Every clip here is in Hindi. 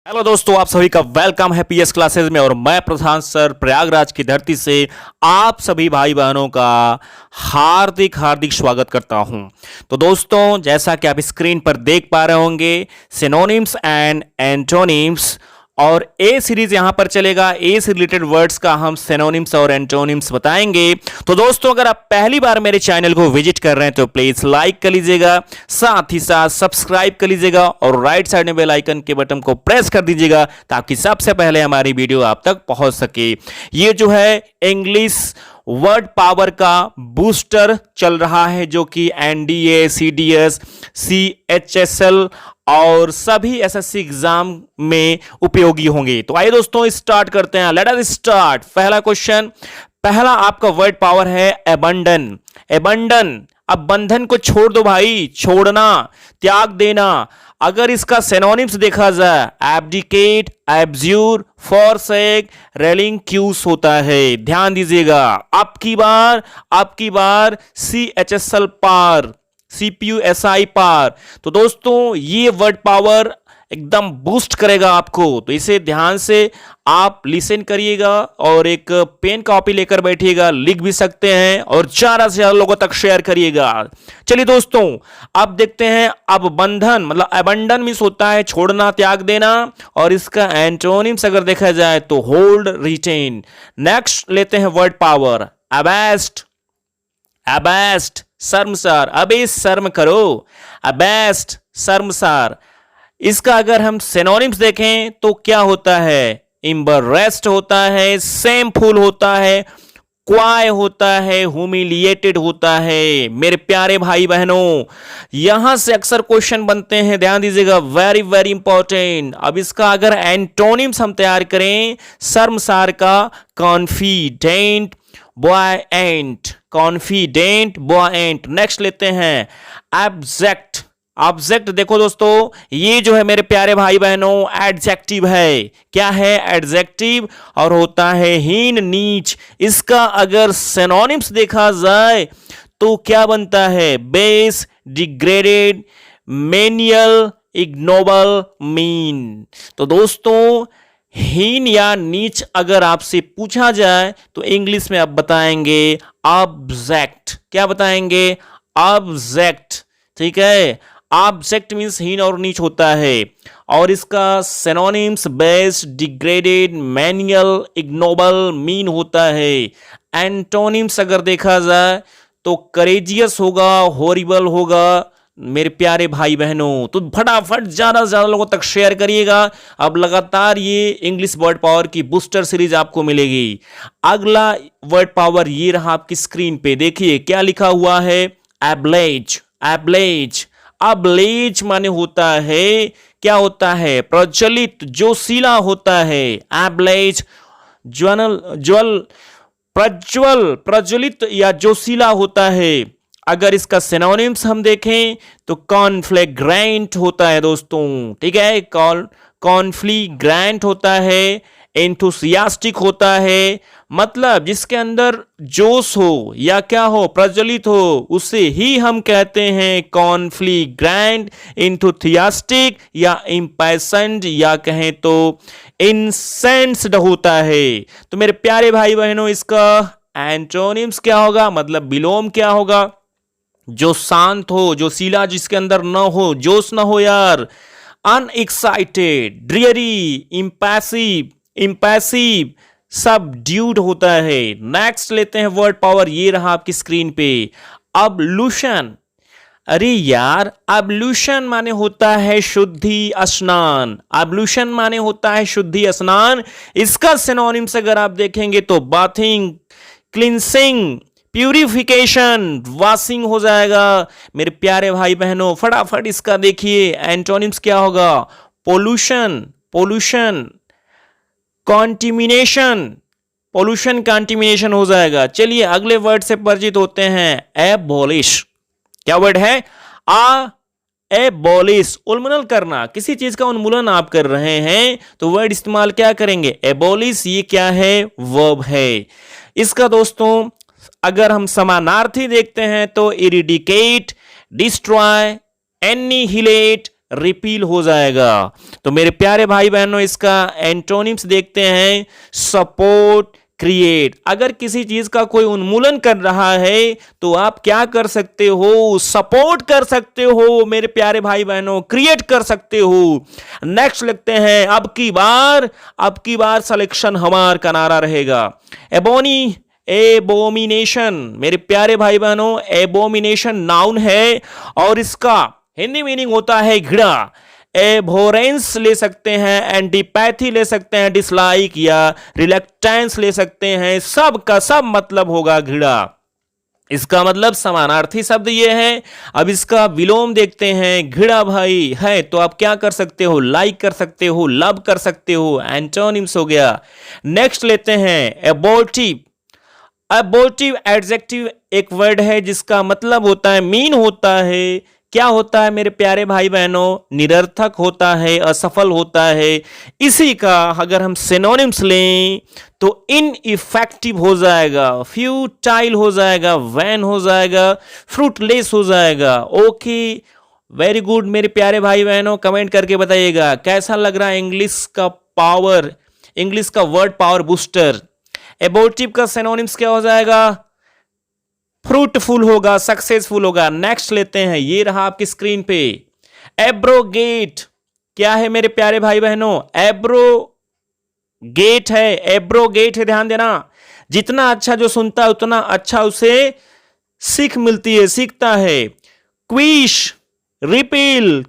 हेलो दोस्तों, आप सभी का वेलकम है पीएस क्लासेस में। और मैं प्रधान सर प्रयागराज की धरती से आप सभी भाई बहनों का हार्दिक हार्दिक स्वागत करता हूं। तो दोस्तों, जैसा कि आप स्क्रीन पर देख पा रहे होंगे, सिनोनिम्स एंड एंटोनिम्स और ए सीरीज यहां पर चलेगा। ए से रिलेटेड वर्ड्स का हम सिनोनिम्स और एंटोनिम्स बताएंगे। तो दोस्तों, अगर आप पहली बार मेरे चैनल को विजिट कर रहे हैं तो प्लीज लाइक कर लीजिएगा, साथ ही साथ सब्सक्राइब कर लीजिएगा और राइट साइड में बेल आइकन के बटन को प्रेस कर दीजिएगा ताकि सबसे पहले हमारी वीडियो आप तक पहुंच सके। ये जो है इंग्लिश वर्ड पावर का बूस्टर चल रहा है, जो कि एनडीए, सीडीएस, सीएचएसएल और सभी एसएससी एग्जाम में उपयोगी होंगे। तो आइए दोस्तों स्टार्ट करते हैं। Let us start. पहला क्वेश्चन, पहला आपका वर्ड पावर है एबंडन। एबंडन, अब बंधन को छोड़ दो भाई, छोड़ना, त्याग देना। अगर इसका सिनोनिम्स देखा जाए, एब्डिकेट, एब्ज्यूर, फॉरसेक, रेलिंक्यूस होता है। ध्यान दीजिएगा, आपकी बार सीएचएसएल पार, सीपीयूएसआई पार। तो दोस्तों, ये वर्ड पावर एकदम बूस्ट करेगा आपको, तो इसे ध्यान से आप लिसन करिएगा और एक पेन कॉपी लेकर बैठिएगा, लिख भी सकते हैं और ज्यादा से ज्यादा लोगों तक शेयर करिएगा। चलिए दोस्तों, अब देखते हैं। अब बंधन मतलब अबंडन मींस होता है छोड़ना, त्याग देना, और इसका एंटोनिम्स अगर देखा जाए तो होल्ड, रिटेन। नेक्स्ट लेते हैं वर्ड पावर अबेस्ट। अबेस्ट, शर्मसार, अबे शर्म करो, अबेस्ट, शर्मसार। इसका अगर हम सिनोनिम्स देखें तो क्या होता है? एम्बैरेस्ड होता है, शेमफुल होता है, क्वाय होता है, ह्यूमिलिएटेड होता है। मेरे प्यारे भाई बहनों, यहां से अक्सर क्वेश्चन बनते हैं, ध्यान दीजिएगा, वेरी वेरी इंपॉर्टेंट। अब इसका अगर एंटोनिम्स हम तैयार करें शर्मसार का, कॉन्फिडेंट, बॉयएंट, कॉन्फिडेंट, बॉयएंट। नेक्स्ट लेते हैं एब्जेक्ट। ऑब्जेक्ट देखो दोस्तों, ये जो है मेरे प्यारे भाई बहनों एडजेक्टिव है। क्या है? एडजेक्टिव, और होता है हीन, नीच। इसका अगर सिनोनिम्स देखा जाए तो क्या बनता है? Base, degraded, menial, ignoble, mean. तो दोस्तों, हीन या नीच अगर आपसे पूछा जाए तो इंग्लिश में आप बताएंगे ऑब्जेक्ट। क्या बताएंगे? ऑब्जेक्ट। ठीक है, ऑब्जेक्ट मींस हीन और नीच होता है। और इसका synonyms base, degraded, menial, ignoble, mean होता है। एंटोनिम्स अगर देखा जाए तो करेजियस होगा, हॉरिबल होगा। मेरे प्यारे भाई बहनों, तो फटाफट ज्यादा से ज्यादा लोगों तक शेयर करिएगा। अब लगातार ये इंग्लिश वर्ड पावर की बूस्टर सीरीज आपको मिलेगी। अगला वर्ड पावर ये रहा आपकी स्क्रीन पे, देखिए क्या लिखा हुआ है, एब्लेज। एब्लेज, अब्लेज माने होता है, क्या होता है? प्रज्वलित, जोशीला होता है। एब्लेज, ज्वल, प्रज्वल, प्रज्वलित या जोशीला होता है। अगर इसका सिनोनिम्स हम देखें तो कॉन्फ्लेग्रेंट होता है दोस्तों। ठीक है, कॉन्फ्लीग्रेंट होता है, एंथुसियास्टिक होता है, मतलब जिसके अंदर जोश हो या क्या हो, प्रज्वलित हो, उसे ही हम कहते हैं कॉन्फ्लीग्रेंट, एंथुसियास्टिक या इम्पैशन्ड, या कहें तो इंसेंस्ड होता है। तो मेरे प्यारे भाई बहनों, इसका एंटोनिम्स क्या होगा, मतलब विलोम क्या होगा? जो शांत हो, जो सीला, जिसके अंदर न हो, जोश न हो यार। Unexcited, dreary, impassive, impassive, subdued होता है। नेक्स्ट लेते हैं वर्ड पावर, ये रहा आपकी स्क्रीन पे, अब्लूशन। अरे यार, अब्लूशन माने होता है शुद्धि स्नान। अब्लूशन माने होता है शुद्धि स्नान। इसका सिनोनिम्स अगर आप देखेंगे तो बाथिंग, क्लिनसिंग, प्यूरिफिकेशन, वॉशिंग हो जाएगा। मेरे प्यारे भाई बहनों, फटाफट इसका देखिए एंटोनिम्स क्या होगा? पोल्यूशन, पोल्यूशन, कॉन्टिमिनेशन, पोल्यूशन, कॉन्टिमिनेशन हो जाएगा। चलिए अगले वर्ड से परिचित होते हैं, एबॉलिश। क्या वर्ड है? एबॉलिश, उन्मूलन करना। किसी चीज का उन्मूलन आप कर रहे हैं तो वर्ड इस्तेमाल क्या करेंगे? एबॉलिश। ये क्या है? वर्ब है। इसका दोस्तों अगर हम समानार्थी देखते हैं तो इरिडिकेट, डिस्ट्रॉय, एनिहिलेट, रिपील हो जाएगा। तो मेरे प्यारे भाई बहनों, इसका एंटोनिम्स देखते हैं। Support, create. अगर किसी चीज का कोई उन्मूलन कर रहा है तो आप क्या कर सकते हो? सपोर्ट कर सकते हो मेरे प्यारे भाई बहनों, क्रिएट कर सकते हो। नेक्स्ट लिखते हैं, अब की बार सिलेक्शन हमार का नारा रहेगा। एबोमिनेशन, मेरे प्यारे भाई बहनों, एबोमिनेशन नाउन है और इसका हिंदी मीनिंग होता है घृणा। एबोरेंस ले सकते हैं, एंटीपैथी ले सकते हैं, डिसलाइक या रिलेक्टेंस ले सकते हैं। सब का सब मतलब होगा घृणा। इसका मतलब समानार्थी शब्द ये है। अब इसका विलोम देखते हैं। घृणा भाई है तो आप क्या कर सकते हो? लाइक कर सकते हो, लव कर सकते हो। एंटोनिम्स हो गया। नेक्स्ट लेते हैं एबोर्टिव। एबोर्टिव एडजेक्टिव एक वर्ड है जिसका मतलब होता है, मीन होता है, क्या होता है मेरे प्यारे भाई बहनों? निरर्थक होता है, असफल होता है। इसी का अगर हम सिनोनिम्स लें तो इनइफेक्टिव हो जाएगा, फ्यूटाइल हो जाएगा, वैन हो जाएगा, फ्रूटलेस हो जाएगा। ओके, वेरी गुड मेरे प्यारे भाई बहनों, कमेंट करके बताइएगा कैसा लग रहा है इंग्लिश का पावर, इंग्लिश का वर्ड पावर बूस्टर। एबोर्टिव का सिनोनिम्स क्या हो जाएगा? फ्रूटफुल होगा, सक्सेसफुल होगा। नेक्स्ट लेते हैं, ये रहा आपकी स्क्रीन पे। एब्रोगेट क्या है मेरे प्यारे भाई बहनों? एब्रोगेट है, एब्रोगेट है, ध्यान देना। जितना अच्छा जो सुनता है उतना अच्छा उसे सीख मिलती है, सीखता है। क्विश, रिपील,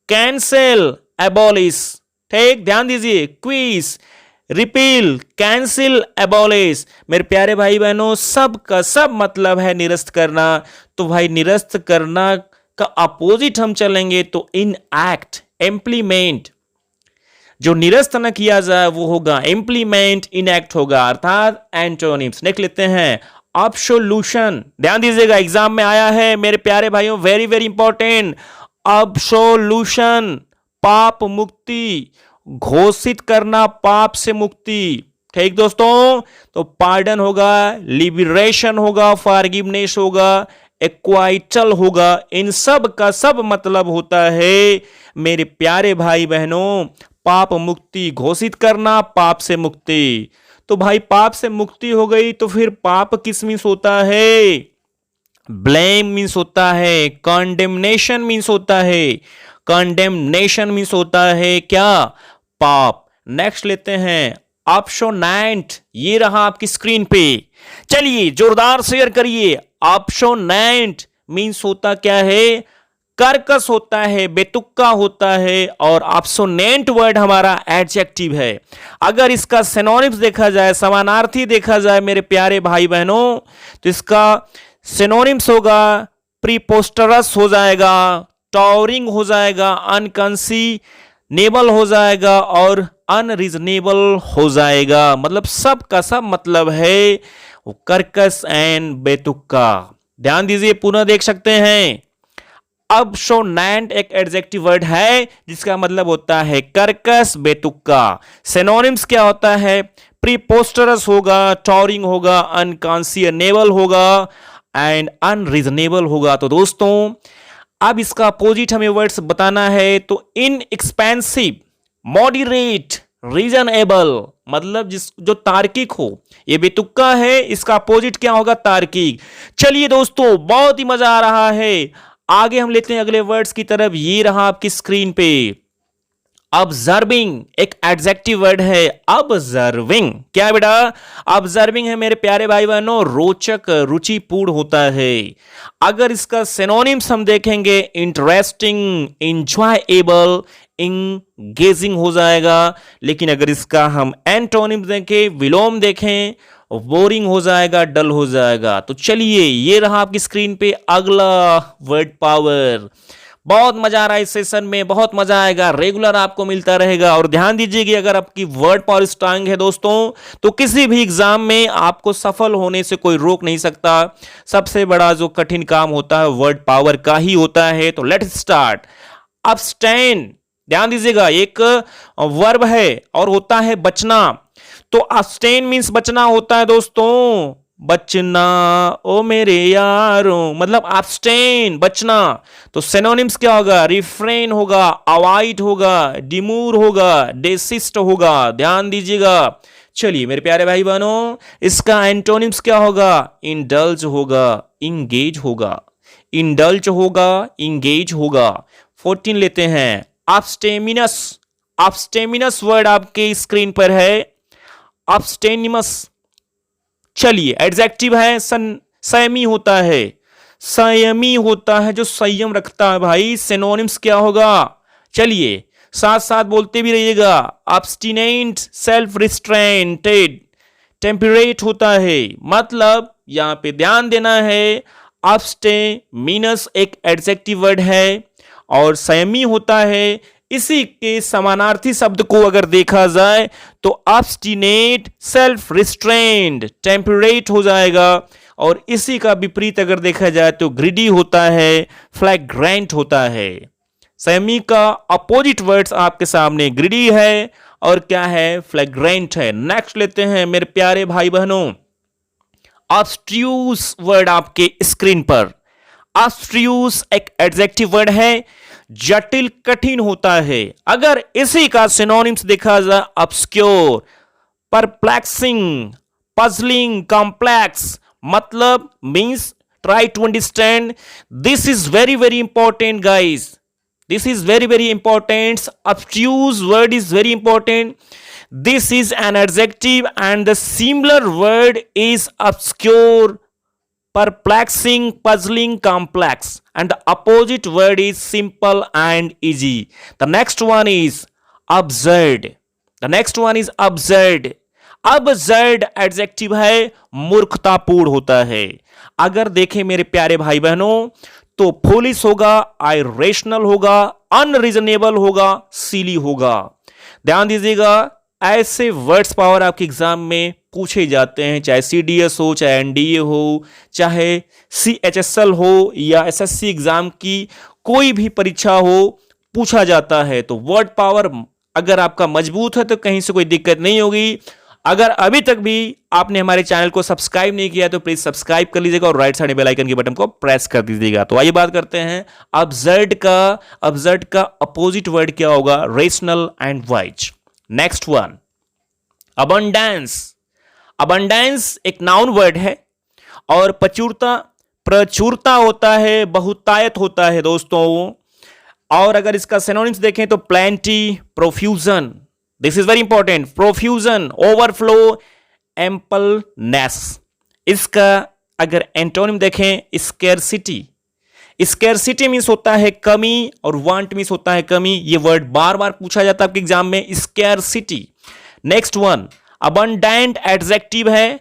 कैंसिल, एबॉलिश। ठीक, ध्यान दीजिए। क्विश, रिपील, कैंसिल, एबॉलिश, मेरे प्यारे भाई बहनों, सब का सब मतलब है निरस्त करना। तो भाई निरस्त करना का अपोजिट हम चलेंगे तो इन एक्ट, इम्प्लीमेंट। जो निरस्त न किया जाए वो होगा इम्प्लीमेंट, इनएक्ट होगा, अर्थात एंटोनिम्स। नेक्स्ट लेते हैं अब्सोल्यूशन। ध्यान दीजिएगा, एग्जाम में आया है मेरे प्यारे भाइयों, वेरी वेरी इंपॉर्टेंट। अब्सोल्यूशन, पाप मुक्ति, घोषित करना पाप से मुक्ति। ठीक दोस्तों, तो पार्डन होगा, लिबरेशन होगा, फॉरगिवनेस होगा, एक्वाइटल होगा। इन सब का सब मतलब होता है मेरे प्यारे भाई बहनों, पाप मुक्ति, घोषित करना पाप से मुक्ति। तो भाई पाप से मुक्ति हो गई तो फिर पाप किस मीन्स होता है? ब्लेम मीन्स होता है, कंडेमनेशन मीन्स होता है, कंडेमनेशन मीन्स होता है क्या? पाप। नेक्स्ट लेते हैं ऑप्शोनेंट। ये रहा आपकी स्क्रीन पे, चलिए जोरदार शेयर करिए। ऑप्शोनेंट मीन्स होता क्या है? कर्कश होता है, बेतुक्का होता है। और ऑप्शोनेंट वर्ड हमारा एडजेक्टिव है। अगर इसका सिनोनिम्स देखा जाए, समानार्थी देखा जाए मेरे प्यारे भाई बहनों, तो इसका सिनोनिम्स होगा प्रीपोस्टरस हो जाएगा, टॉवरिंग हो जाएगा, अनकंसीनेबल हो जाएगा और अनरीजनेबल हो जाएगा। मतलब सब का सब मतलब है कर्कश एंड बेतुक्का। ध्यान दीजिए, पुनः देख सकते हैं। अब्सोनेंट एक एडजेक्टिव वर्ड है जिसका मतलब होता है कर्कश, बेतुक्का। सिनोनिम्स क्या होता है? प्रीपोस्टरस होगा, टॉवरिंग होगा, अनकंसीनेबल होगा एंड अनरीजनेबल होगा। तो दोस्तों अब इसका अपोजिट हमें वर्ड्स बताना है, तो इनएक्सपेंसिव, मॉडरेट, रीजनेबल, मतलब जो तार्किक हो। ये बेतुक्का है, इसका अपोजिट क्या होगा? तार्किक। चलिए दोस्तों, बहुत ही मजा आ रहा है। आगे हम लेते हैं अगले वर्ड्स की तरफ। ये रहा आपकी स्क्रीन पे ऑब्जर्विंग, एक एडजेक्टिव वर्ड है। ऑब्जर्विंग क्या है बेटा? ऑब्जर्विंग है मेरे प्यारे भाई बहनों, रोचक, रुचिपूर्ण होता है। अगर इसका सिनोनिम्स हम देखेंगे, इंटरेस्टिंग, इंजॉयएबल, इंगेजिंग हो जाएगा। लेकिन अगर इसका हम एंटोनिम्स देखें, विलोम देखें, बोरिंग हो जाएगा, डल हो जाएगा। तो चलिए, ये रहा आपकी स्क्रीन पे अगला वर्ड पावर। बहुत मजा आ रहा है इस सेशन में, बहुत मजा आएगा, रेगुलर आपको मिलता रहेगा। और ध्यान दीजिए कि अगर आपकी वर्ड पावर स्ट्रांग है दोस्तों, तो किसी भी एग्जाम में आपको सफल होने से कोई रोक नहीं सकता। सबसे बड़ा जो कठिन काम होता है वर्ड पावर का ही होता है। तो लेट्स स्टार्ट। अब्स्टेन, ध्यान दीजिएगा, एक वर्ब है और होता है बचना। तो अब्स्टेन मीन्स बचना होता है दोस्तों। बचना ओ मेरे यारों, मतलब abstain बचना। तो सिनोनिम्स क्या होगा? रिफ्रेन होगा, अवॉइड होगा, डिमूर होगा, डेसिस्ट होगा। ध्यान दीजिएगा। चलिए मेरे प्यारे भाई बहनों, इसका एंटोनिम्स क्या होगा? इंडल्ज होगा, इंगेज होगा। इंडल्ज होगा, इंगेज होगा। 14 लेते हैं। abstemious, abstemious वर्ड आपके स्क्रीन पर है। abstemious, चलिए एडजेक्टिव है, संयमी होता है, संयमी होता है, जो संयम रखता है भाई। सिनोनिम्स क्या होगा? चलिए साथ साथ बोलते भी रहिएगा। abstinent, सेल्फ रिस्ट्रेंटेड, टेम्परेट होता है, मतलब यहां पे ध्यान देना है। abstemious एक एडजेक्टिव वर्ड है और संयमी होता है। इसी के समानार्थी शब्द को अगर देखा जाए तो ऑब्स्टिनेट, सेल्फ रिस्ट्रेन्ड, टेम्परेट हो जाएगा। और इसी का विपरीत अगर देखा जाए तो ग्रीडी होता है, फ्लैग्रेंट होता है। संयमी का अपोजिट वर्ड्स आपके सामने ग्रीडी है और क्या है? फ्लैग्रेंट है। नेक्स्ट लेते हैं मेरे प्यारे भाई बहनों, ऑब्स्ट्यूस वर्ड आपके स्क्रीन पर। ऑब्स्ट्यूस एक एडजेक्टिव वर्ड है, जटिल, कठिन होता है। अगर इसी का सिनोनिम्स देखा जाए, ऑब्स्क्योर, परप्लेक्सिंग, पजलिंग, कॉम्प्लेक्स, मतलब means try to understand. This is very very important guys, this is very very important. Obtuse word is very important. This is an adjective and the similar word is obscure, perplexing, puzzling, complex, and the opposite word is simple and easy. The next one is absurd. The next one is absurd. absurd adjective है, मूर्खतापूर्ण होता है। अगर देखें मेरे प्यारे भाई बहनों तो foolish होगा, irrational होगा, unreasonable होगा, silly होगा। ध्यान दीजिएगा, ऐसे वर्ड्स पावर आपके एग्जाम में पूछे जाते हैं, चाहे सीडीएस हो, चाहे एनडीए हो, चाहे सीएचएसएल हो या एसएससी एग्जाम की कोई भी परीक्षा हो, पूछा जाता है। तो वर्ड पावर अगर आपका मजबूत है तो कहीं से कोई दिक्कत नहीं होगी। अगर अभी तक भी आपने हमारे चैनल को सब्सक्राइब नहीं किया तो प्लीज सब्सक्राइब कर लीजिएगा और राइट साइड बेल आइकन के बटन को प्रेस कर दीजिएगा। तो आइए बात करते हैं अब्सर्ड का। अब्सर्ड का अपोजिट वर्ड क्या होगा? Rational and wise. Next one, abundance. Abundance एक नाउन वर्ड है और प्रचुरता होता है, बहुतायत होता है दोस्तों। और अगर इसका सिनोनिम्स देखें तो plenty, profusion, this is very important, profusion, overflow, ampleness. इसका अगर एंटोनिम देखें, स्केर्सिटी। स्केर्सिटी मीन्स होता है कमी और वांट मीन्स होता है कमी। ये वर्ड बार बार पूछा जाता है आपके एग्जाम में, scarcity. Next one, abundant adjective है,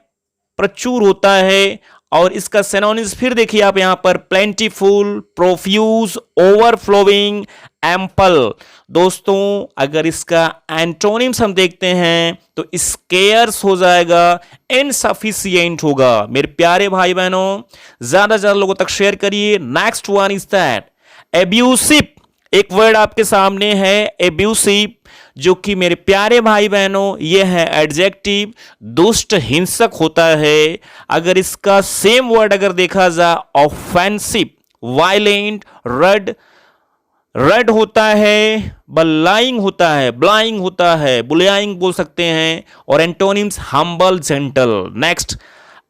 प्रचुर होता है और इसका सिनोनिम्स फिर देखिए आप यहां पर, प्लेंटीफुल, प्रोफ्यूज, ओवरफ्लोइंग, एम्पल। दोस्तों अगर इसका एंटोनिम्स हम देखते हैं तो स्केयर्स हो जाएगा, इनसफिशिएंट होगा। मेरे प्यारे भाई बहनों ज्यादा से ज्यादा लोगों तक शेयर करिए। Next one is that abusive. एक वर्ड आपके सामने है एब्यूसिव, जो कि मेरे प्यारे भाई बहनों ये है एडजेक्टिव, दुष्ट, हिंसक होता है। अगर इसका सेम वर्ड अगर देखा जाए, ऑफेंसिव, वायलेंट, रड होता है, बलाइंग होता है, ब्लाइंग होता है, बुलियाइंग बोल सकते हैं। और एंटोनिम्स हम्बल, जेंटल। नेक्स्ट,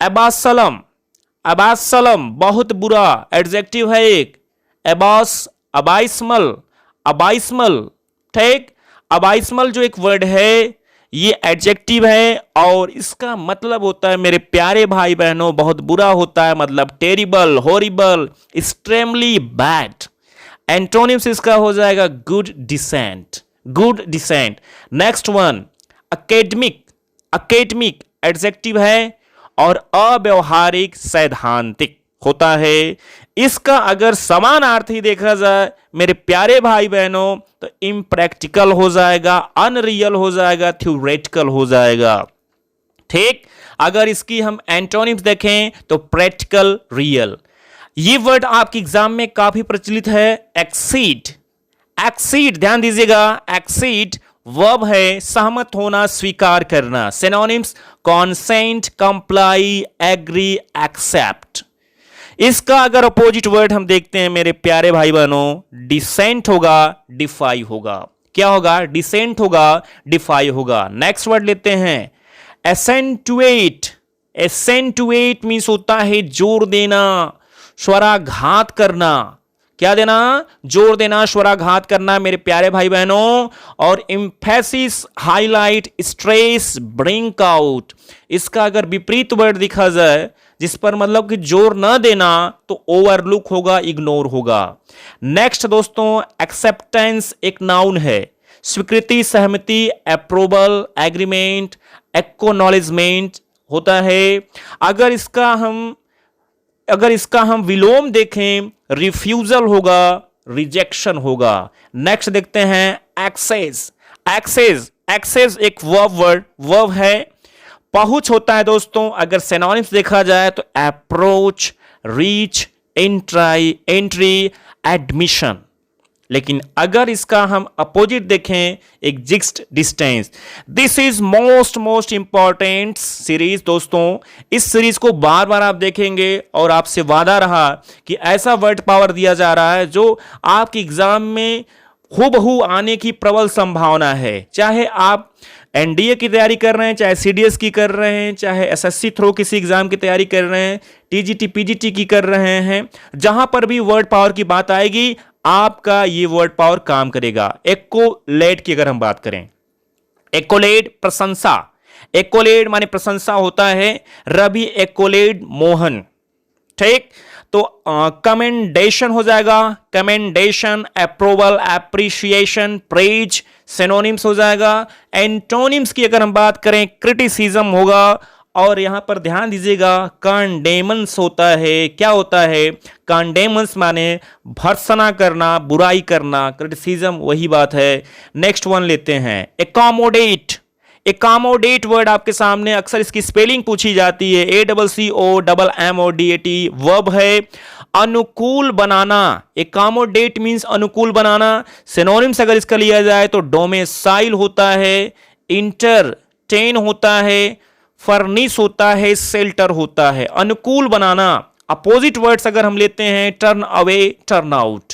अबासलम। अबासलम बहुत बुरा एडजेक्टिव है एक, अबास, अबाइस्मल, अबाइस्मल, ठीक। अबाइस्मल जो एक वर्ड है ये एडजेक्टिव है और इसका मतलब होता है मेरे प्यारे भाई बहनों बहुत बुरा होता है, मतलब terrible, horrible, extremely bad. Antonyms इसका हो जाएगा good decent, good decent. Next one, academic. Academic adjective है और अव्यवहारिक, सैद्धांतिक होता है। इसका अगर समानार्थी देखा जाए मेरे प्यारे भाई बहनों तो इम्प्रैक्टिकल हो जाएगा, अनरियल हो जाएगा, थ्योरेटिकल हो जाएगा, ठीक। अगर इसकी हम एंटोनिम्स देखें तो प्रैक्टिकल, रियल। ये वर्ड आपके एग्जाम में काफी प्रचलित है, एक्सीड। एक्सीड ध्यान दीजिएगा, एक्सीड वर्ब है सहमत होना, स्वीकार करना। Synonyms consent, comply, agree, accept. इसका अगर अपोजिट वर्ड हम देखते हैं मेरे प्यारे भाई बहनों, डिसेंट होगा, डिफाई होगा। क्या होगा? डिसेंट होगा, डिफाई होगा। नेक्स्ट वर्ड लेते हैं एसेंटुएट। एसेंटुएट मीन्स होता है जोर देना, स्वराघात करना। क्या देना? जोर देना, स्वराघात करना मेरे प्यारे भाई बहनों। और emphasis, highlight, stress, bring out. इसका अगर विपरीत वर्ड दिखा जाए जिस पर मतलब कि जोर न देना, तो ओवरलुक होगा, इग्नोर होगा। नेक्स्ट दोस्तों, एक्सेप्टेंस एक नाउन है। स्वीकृति, सहमति, अप्रूवल, एग्रीमेंट, एक्नॉलेजमेंट होता है। अगर इसका हम विलोम देखें, रिफ्यूजल होगा, रिजेक्शन होगा। नेक्स्ट देखते हैं एक्सेस। एक्सेस एक्सेस एक वर्ब है। पहुंच होता है दोस्तों। अगर सिनोनिम्स देखा जाए तो अप्रोच, रीच, एंट्री, एडमिशन। लेकिन अगर इसका हम अपोजिट देखें, exist, distance. This is most important series दोस्तों। इस सीरीज को बार बार आप देखेंगे और आपसे वादा रहा कि ऐसा वर्ड पावर दिया जा रहा है जो आपके एग्जाम में हूबहू आने की प्रबल संभावना है। चाहे आप एनडीए की तैयारी कर रहे हैं, चाहे सीडीएस की कर रहे हैं, चाहे एसएससी थ्रू किसी एग्जाम की तैयारी कर रहे हैं, टीजीटी पीजीटी की कर रहे हैं, जहां पर भी वर्ड पावर की बात आएगी आपका ये वर्ड पावर काम करेगा। एक्कोलेड की अगर हम बात करें, एक्कोलेड प्रशंसा। एक्कोलेड माने प्रशंसा होता है। रवि एक्कोलेड मोहन। ठीक, तो कमेंडेशन हो जाएगा, commendation, approval, appreciation, praise. Synonyms हो जाएगा। एंटोनिम्स की अगर हम बात करें, क्रिटिसिज्म होगा। और यहां पर ध्यान दीजिएगा, कंडेमन्स होता है। क्या होता है? कंडेमन्स माने भर्त्सना करना, बुराई करना। क्रिटिसिज्म वही बात है। नेक्स्ट वन लेते हैं एकोमोडेट। एकोमोडेट वर्ड आपके सामने, अक्सर इसकी स्पेलिंग पूछी जाती है। ACCOMMODAT वर्ब है। अनुकूल बनाना। एकोमोडेट मींस अनुकूल बनाना। सिनोनिम्स अगर इसका लिया जाए तो डोमेसाइल होता है, इंटरटेन होता है, फर्निश होता है, शेल्टर होता है। अनुकूल बनाना। अपोजिट वर्ड्स अगर हम लेते हैं, टर्न अवे, टर्न आउट।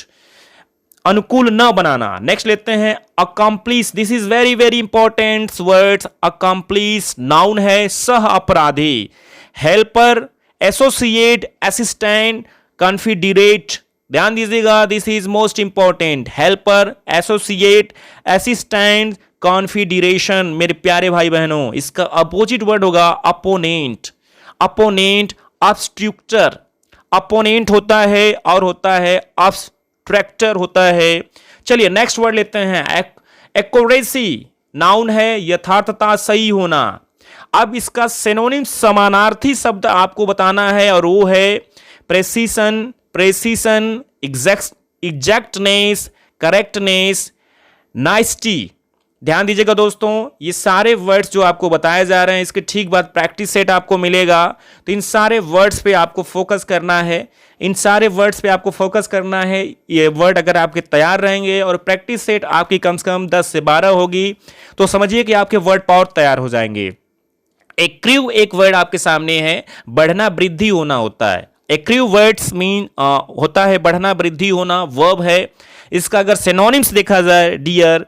अनुकूल न बनाना। नेक्स्ट लेते हैं accomplice. This is very important words. Accomplice noun है, सह अपराधी। Helper, associate, assistant, confederate. ध्यान दीजिएगा, this is most important. Helper, associate, assistant, confederation. मेरे प्यारे भाई बहनों, इसका अपोजिट वर्ड होगा अपोनेंट। Opponent, obstructor. अपोनेंट होता है और होता है ऑब्स्ट्रक्टर होता है। चलिए नेक्स्ट वर्ड लेते हैं एक्यूरेसी। नाउन है, यथार्थता, सही होना। अब इसका सिनोनिम समानार्थी शब्द आपको बताना है और वो है प्रेसिशन, एग्जैक्टनेस, करेक्टनेस, नाइसिटी। ध्यान दीजिएगा दोस्तों, ये सारे वर्ड्स जो आपको बताए जा रहे हैं, इसके ठीक बाद प्रैक्टिस सेट आपको मिलेगा। तो इन सारे वर्ड्स पे आपको फोकस करना है। इन सारे वर्ड्स पे आपको फोकस करना है। ये वर्ड अगर आपके तैयार रहेंगे और प्रैक्टिस सेट आपकी कम से कम 10 से 12 होगी, तो समझिए कि आपके वर्ड पावर तैयार हो जाएंगे। एक्रीव एक वर्ड आपके सामने है, बढ़ना, वृद्धि होना होता है। एक्रीव वर्ड्स मीन होता है बढ़ना, वृद्धि होना, वर्ब है। इसका अगर सिनोनिम्स देखा जाए डियर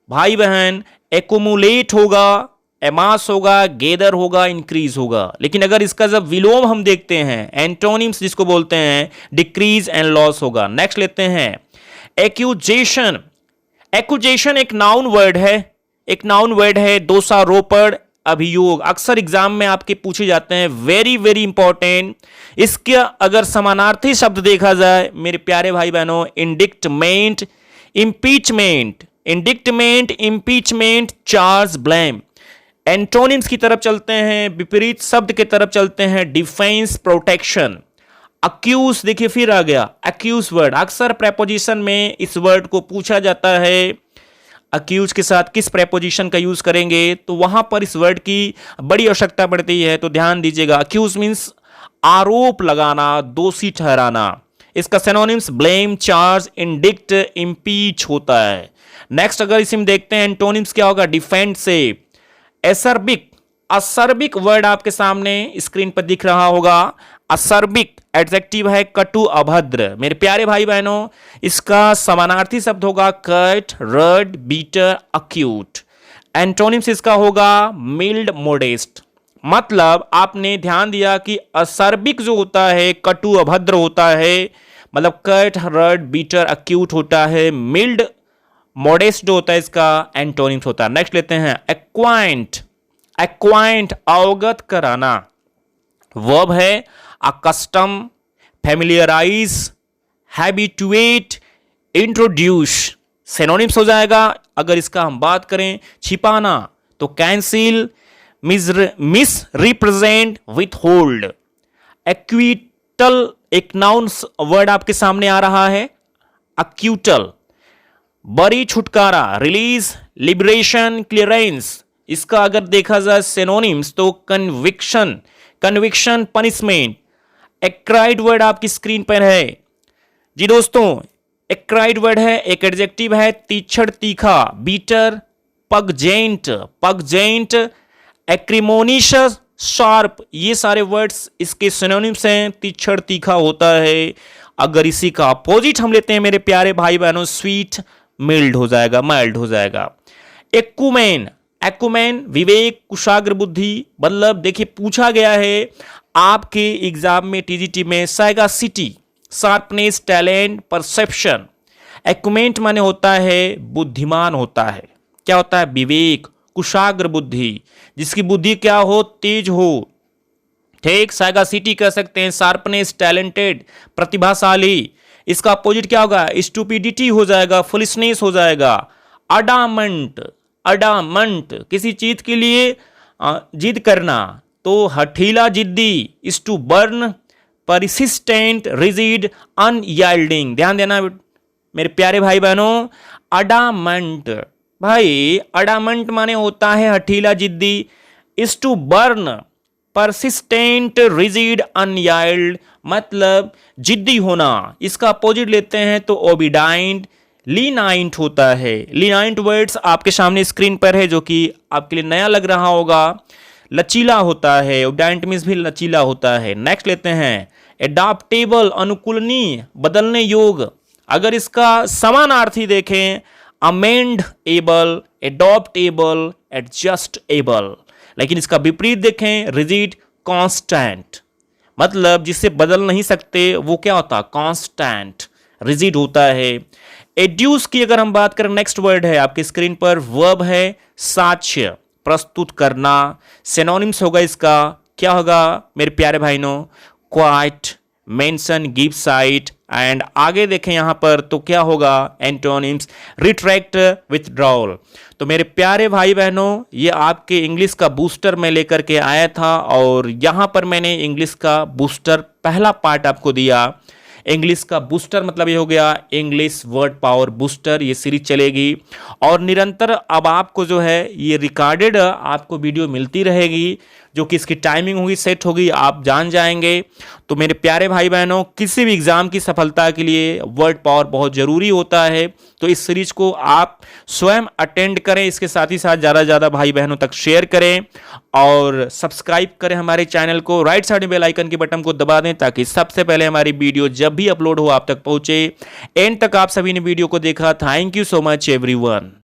भाई बहन, एकुमुलेट होगा, एमास होगा, गेदर होगा, इंक्रीज होगा। लेकिन अगर इसका जब विलोम हम देखते हैं, एंटोनिम्स जिसको बोलते हैं, डिक्रीज एंड लॉस होगा। नेक्स्ट लेते हैं एक्यूजेशन। एक्यूजेशन एक नाउन वर्ड है। एक नाउन वर्ड है, दोषारोपण, अभियोग। अक्सर एग्जाम में आपके पूछे जाते हैं, वेरी इंपॉर्टेंट। इसका अगर समानार्थी शब्द देखा जाए मेरे प्यारे भाई बहनों, indictment, impeachment. Indictment, impeachment, charge, blame. Antonyms की तरफ चलते हैं, विपरीत शब्द की तरफ चलते हैं, डिफेंस, प्रोटेक्शन। अक्यूज, देखिए फिर आ गया अक्यूज वर्ड। अक्सर प्रेपोजिशन में इस वर्ड को पूछा जाता है, अक्यूज के साथ किस प्रेपोजिशन का यूज करेंगे, तो वहां पर इस वर्ड की बड़ी आवश्यकता पड़ती है। तो ध्यान दीजिएगा, अक्यूज मीन्स आरोप लगाना, दोषी ठहराना। इसका सिनोनिम्स ब्लेम, चार्ज, इंडिक्ट, इंपीच होता है। नेक्स्ट अगर इसी में देखते हैं एंटोनिम्स क्या होगा, डिफेंसिव, एसर्बिक। असर्बिक वर्ड आपके सामने स्क्रीन पर दिख रहा होगा। असर्बिक एडजेक्टिव है, कटु, अभद्र। मेरे प्यारे भाई बहनों, इसका समानार्थी शब्द होगा curt, rude, bitter, acute. Antonyms इसका होगा मिल्ड, मोडेस्ट। मतलब आपने ध्यान दिया कि असर्बिक जो होता है कटु, अभद्र होता है, मतलब कट, रड, बीटर, अक्यूट होता है। मिल्ड, मोडेस्ट जो होता है इसका एंटोनिम्स होता है। नेक्स्ट लेते हैं एक्वाइंट। एक्वाइंट अवगत कराना, वर्ब है अकस्टम, फैमिलियराइज, हैबिटुएट, इंट्रोड्यूस। सिनोनिम्स हो जाएगा अगर इसका हम बात करें छिपाना तो cancel, miss represent, with hold. Acquittal एक नाउन वर्ड आपके सामने आ रहा है, अक्यूटल, बरी, छुटकारा, रिलीज, लिबरेशन, क्लियरेंस। इसका अगर देखा जाए सिनोनिम्स तो कन्विक्शन, कन्विक्शन, पनिशमेंट। एक्राइड वर्ड आपकी स्क्रीन पर है जी दोस्तों। एक्राइड वर्ड है, एक एडजेक्टिव है, तीक्ष्ण, तीखा, बीटर, पगजेंट, पगजेंट, एक्रिमोनिशियस, शार्प। ये सारे वर्ड्स इसके सिनोनिम्स हैं। तीक्ष्ण, तीखा होता है। अगर इसी का अपोजिट हम लेते हैं मेरे प्यारे भाई बहनों, स्वीट, मिल्ड हो जाएगा, माइल्ड हो जाएगा। एक्यूमेन, एक्यूमेन विवेक, कुशाग्र बुद्धि। मतलब देखिए पूछा गया है आपके एग्जाम में टीजीटी में, सैगासिटी, शार्पनेस, टैलेंट, परसेप्शन। एक्यूमेंट माने होता है बुद्धिमान होता है। क्या होता है, विवेक, कुशाग्र बुद्धि, जिसकी बुद्धि क्या हो, तेज हो। ठीक, सैगासिटी कह सकते हैं, शार्पनेस, टैलेंटेड, प्रतिभाशाली। इसका अपोजिट क्या होगा, स्टूपिडिटी हो जाएगा, फुलिशनेस हो जाएगा। अडामंट, अडामंट किसी चीज के लिए जिद करना, तो हठीला, जिद्दी, is to burn, persistent, rigid, unyielding. ध्यान देना मेरे प्यारे भाई बहनों, अडामंट, भाई अडामंट माने होता है हठीला, जिद्दी, is to burn, persistent, rigid, unyield, मतलब जिद्दी होना। इसका अपोजिट लेते हैं तो ओबिडाइंट, लीनाइंट होता है। लीनाइंट वर्ड्स आपके सामने स्क्रीन पर है जो कि आपके लिए नया लग रहा होगा। लचीला होता है, ओबिडाइंट मींस भी लचीला होता है। नेक्स्ट लेते हैं एडाप्टेबल, अनुकूलनीय, बदलने योग। अगर इसका समानार्थी देखें, अमेंड एबल, एडॉप्टेबल, एडजस्ट एबल। लेकिन इसका विपरीत देखें, रिजिड, कांस्टेंट, मतलब जिसे बदल नहीं सकते वो क्या होता, कांस्टेंट, रिजिड होता है। एड्यूस की अगर हम बात करें, नेक्स्ट वर्ड है आपकी स्क्रीन पर, वर्ब है साक्ष्य, प्रस्तुत करना। सिनोनिम्स होगा इसका, क्या होगा मेरे प्यारे भाइयों, quite, mention, give site. And आगे देखें यहां पर तो क्या होगा, एंटोनिम्स, रिट्रैक्ट, विथड्रॉल। तो मेरे प्यारे भाई बहनों, ये आपके इंग्लिश का बूस्टर मैं लेकर के आया था और यहां पर मैंने इंग्लिश का बूस्टर पहला पार्ट आपको दिया। इंग्लिश का बूस्टर मतलब ये हो गया इंग्लिश वर्ड पावर बूस्टर। ये सीरीज चलेगी और निरंतर अब आपको जो है ये रिकॉर्डेड आपको वीडियो मिलती रहेगी, जो कि इसकी टाइमिंग होगी, सेट होगी, आप जान जाएंगे। तो मेरे प्यारे भाई बहनों, किसी भी एग्जाम की सफलता के लिए वर्ड पावर बहुत जरूरी होता है। तो इस सीरीज को आप स्वयं अटेंड करें, इसके साथ ही साथ ज़्यादा से ज़्यादा भाई बहनों तक शेयर करें और सब्सक्राइब करें हमारे चैनल को। राइट साइड में बेल आइकन के बटन को दबा दें ताकि सबसे पहले हमारी वीडियो जब भी अपलोड हो आप तक पहुंचे। एंड तक आप सभी ने वीडियो को देखा, thank you so much everyone.